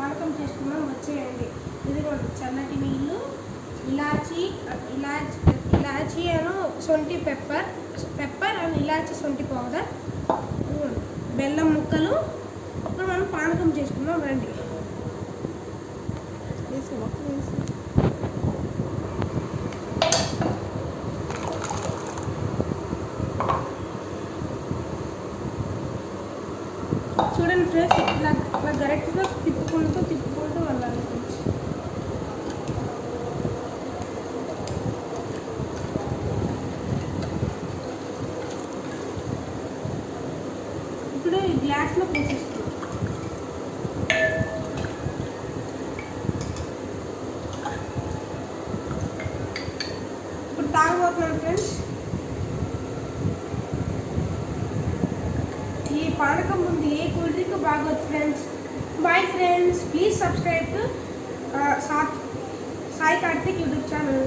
పానకం చేసుకున్నాం, వచ్చేయండి. ఇదిగోండి చల్లటి నీళ్ళు, ఇలాచీ ఇలాచీ అను సొంటి పెప్పర్ అండ్ ఇలాచీ సొంటి పౌడర్, బెల్లం ముక్కలు. ఇప్పుడు మనం పానకం చేసుకుందాం రండి. చూడండి ఫ్రెండ్స్, ఇలా గరెక్ట్గా తిప్పుకుంటూ వెళ్ళాలి ఫ్రెండ్స్. ఇప్పుడు ఈ గ్లాస్లో పోసేస్తాం. ఇప్పుడు తాగబోతున్నాం ఫ్రెండ్స్. ఈ పానకం ముందు ఏ కూల్ డ్రింక్ బాగోదు friends. Bye friends, please subscribe to Sai Karthik YouTube channel.